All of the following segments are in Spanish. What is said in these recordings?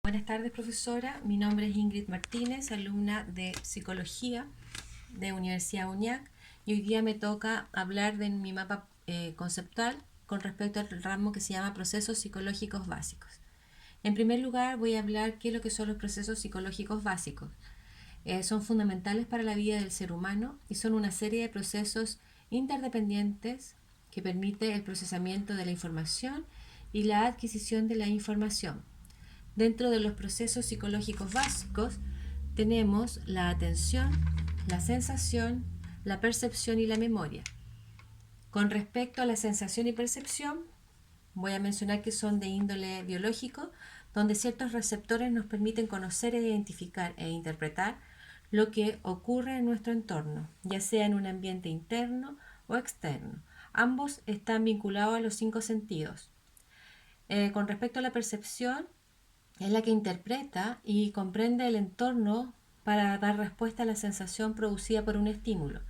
Buenas tardes, profesora. Mi nombre es Ingrid Martínez, alumna de Psicología de Universidad UNIAC, y hoy día me toca hablar de mi mapa conceptual con respecto al ramo que se llama Procesos Psicológicos Básicos. En primer lugar, voy a hablar qué es lo que son los procesos psicológicos básicos. Son fundamentales para la vida del ser humano y son una serie de procesos interdependientes que permite el procesamiento de la información y la adquisición de la información. Dentro de los procesos psicológicos básicos tenemos la atención, la sensación, la percepción y la memoria. Con respecto a la sensación y percepción, voy a mencionar que son de índole biológico, donde ciertos receptores nos permiten conocer, identificar e interpretar lo que ocurre en nuestro entorno, ya sea en un ambiente interno o externo. Ambos están vinculados a los 5 sentidos. Con respecto a la percepción, es la que interpreta y comprende el entorno para dar respuesta a la sensación producida por un estímulo.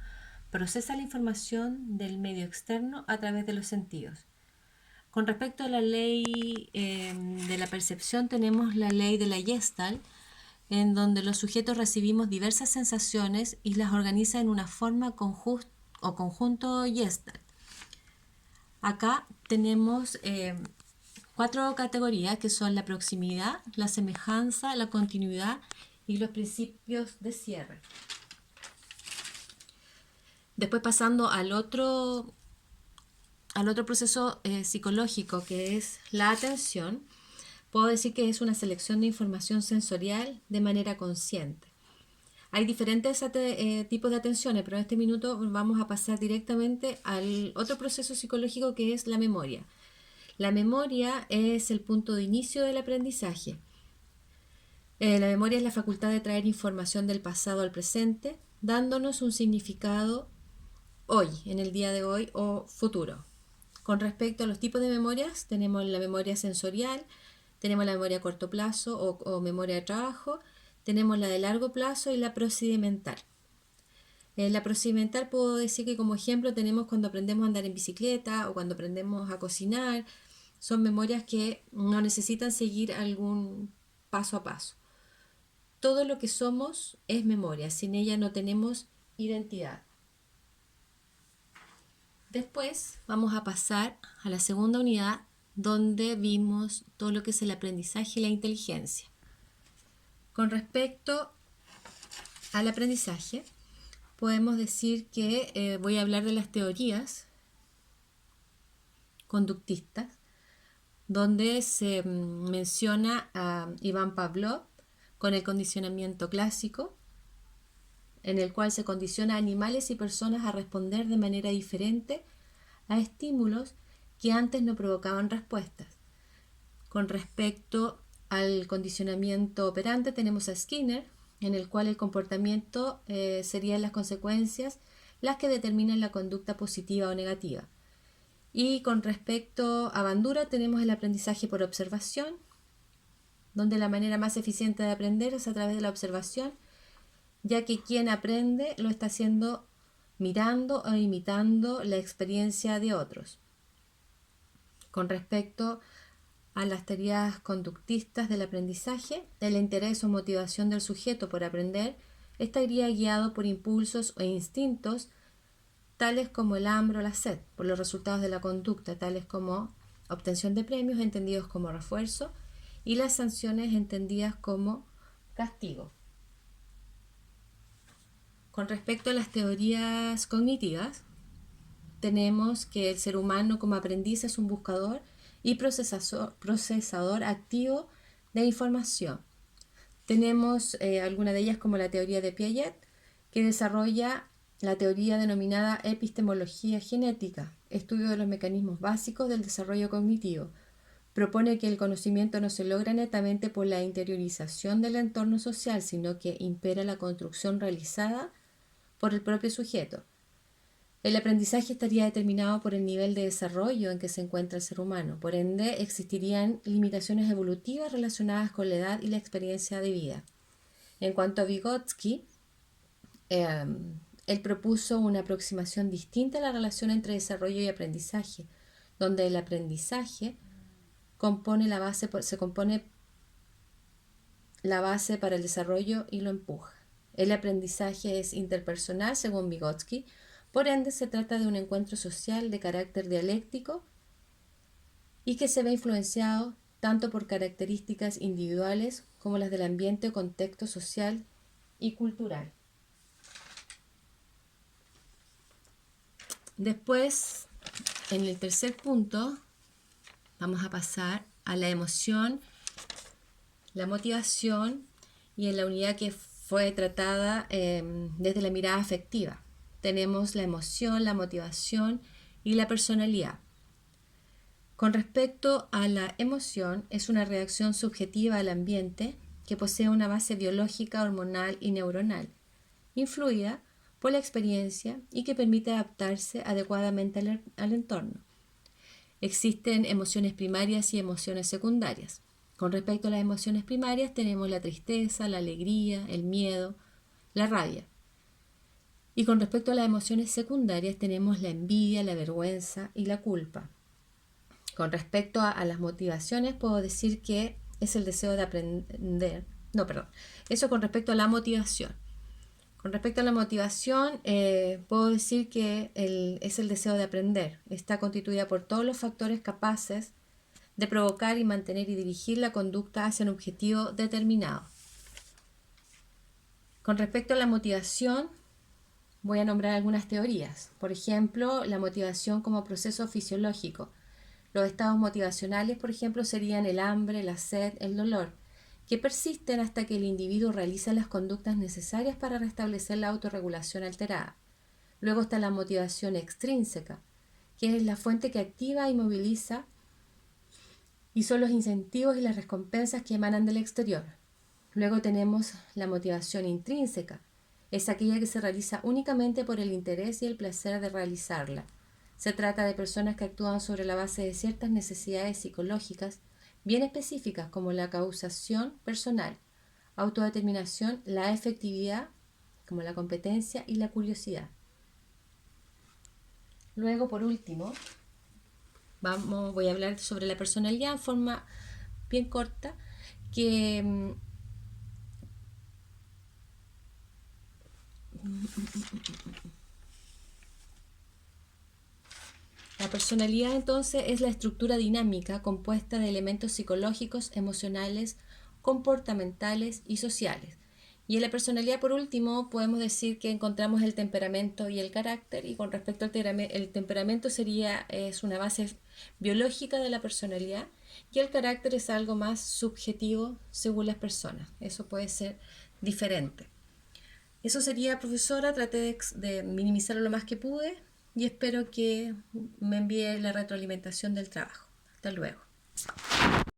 Procesa la información del medio externo a través de los sentidos. Con respecto a la ley de la percepción, tenemos la ley de la Gestalt, en donde los sujetos recibimos diversas sensaciones y las organiza en una forma o conjunto Gestalt. Acá tenemos 4 categorías que son la proximidad, la semejanza, la continuidad y los principios de cierre. Después pasando al otro proceso psicológico, que es la atención, puedo decir que es una selección de información sensorial de manera consciente. Hay diferentes tipos de atenciones, pero en este minuto vamos a pasar directamente al otro proceso psicológico, que es la memoria. La memoria es el punto de inicio del aprendizaje. La memoria es la facultad de traer información del pasado al presente, dándonos un significado hoy, en el día de hoy o futuro. Con respecto a los tipos de memorias, tenemos la memoria sensorial, tenemos la memoria a corto plazo o memoria de trabajo, tenemos la de largo plazo y la procedimental. La procedimental puedo decir que como ejemplo tenemos cuando aprendemos a andar en bicicleta o cuando aprendemos a cocinar. Son memorias que no necesitan seguir algún paso a paso. Todo lo que somos es memoria, sin ella no tenemos identidad. Después vamos a pasar a la segunda unidad, donde vimos todo lo que es el aprendizaje y la inteligencia. Con respecto al aprendizaje, podemos decir que voy a hablar de las teorías conductistas, donde se menciona a Iván Pavlov con el condicionamiento clásico, en el cual se condiciona a animales y personas a responder de manera diferente a estímulos que antes no provocaban respuestas. Con respecto al condicionamiento operante, tenemos a Skinner, en el cual el comportamiento serían las consecuencias las que determinan la conducta positiva o negativa. Y con respecto a Bandura, tenemos el aprendizaje por observación, donde la manera más eficiente de aprender es a través de la observación, ya que quien aprende lo está haciendo mirando o imitando la experiencia de otros. Con respecto a las teorías conductistas del aprendizaje, el interés o motivación del sujeto por aprender estaría guiado por impulsos o instintos tales como el hambre o la sed, por los resultados de la conducta, tales como obtención de premios entendidos como refuerzo y las sanciones entendidas como castigo. Con respecto a las teorías cognitivas, tenemos que el ser humano como aprendiz es un buscador y procesador activo de información. Tenemos algunas de ellas como la teoría de Piaget, que desarrolla la teoría denominada epistemología genética, estudio de los mecanismos básicos del desarrollo cognitivo. Propone que el conocimiento no se logra netamente por la interiorización del entorno social, sino que impera la construcción realizada por el propio sujeto. El aprendizaje estaría determinado por el nivel de desarrollo en que se encuentra el ser humano. Por ende, existirían limitaciones evolutivas relacionadas con la edad y la experiencia de vida. En cuanto a Vygotsky, él propuso una aproximación distinta a la relación entre desarrollo y aprendizaje, donde el aprendizaje se compone la base para el desarrollo y lo empuja. El aprendizaje es interpersonal, según Vygotsky, por ende se trata de un encuentro social de carácter dialéctico y que se ve influenciado tanto por características individuales como las del ambiente o contexto social y cultural. Después, en el tercer punto, vamos a pasar a la emoción, la motivación y en la unidad que fue tratada desde la mirada afectiva. Tenemos la emoción, la motivación y la personalidad. Con respecto a la emoción, es una reacción subjetiva al ambiente que posee una base biológica, hormonal y neuronal, influida por la experiencia y que permite adaptarse adecuadamente al entorno. Existen emociones primarias y emociones secundarias. Con respecto a las emociones primarias tenemos la tristeza, la alegría, el miedo, la rabia. Y con respecto a las emociones secundarias tenemos la envidia, la vergüenza y la culpa. Con respecto a las motivaciones puedo decir que es el deseo de aprender. Eso con respecto a la motivación. Con respecto a la motivación, puedo decir que es el deseo de aprender. Está constituida por todos los factores capaces de provocar y mantener y dirigir la conducta hacia un objetivo determinado. Con respecto a la motivación, voy a nombrar algunas teorías. Por ejemplo, la motivación como proceso fisiológico. Los estados motivacionales, por ejemplo, serían el hambre, la sed, el dolor, que persisten hasta que el individuo realiza las conductas necesarias para restablecer la autorregulación alterada. Luego está la motivación extrínseca, que es la fuente que activa y moviliza y son los incentivos y las recompensas que emanan del exterior. Luego tenemos la motivación intrínseca, es aquella que se realiza únicamente por el interés y el placer de realizarla. Se trata de personas que actúan sobre la base de ciertas necesidades psicológicas bien específicas como la causación personal, autodeterminación, la efectividad, como la competencia y la curiosidad. Luego, por último, voy a hablar sobre la personalidad en forma bien corta, que la personalidad entonces es la estructura dinámica compuesta de elementos psicológicos, emocionales, comportamentales y sociales. Y en la personalidad, por último, podemos decir que encontramos el temperamento y el carácter, y con respecto al el temperamento es una base biológica de la personalidad, y el carácter es algo más subjetivo según las personas. Eso puede ser diferente. Eso sería, profesora, traté de minimizarlo lo más que pude y espero que me envíe la retroalimentación del trabajo. Hasta luego.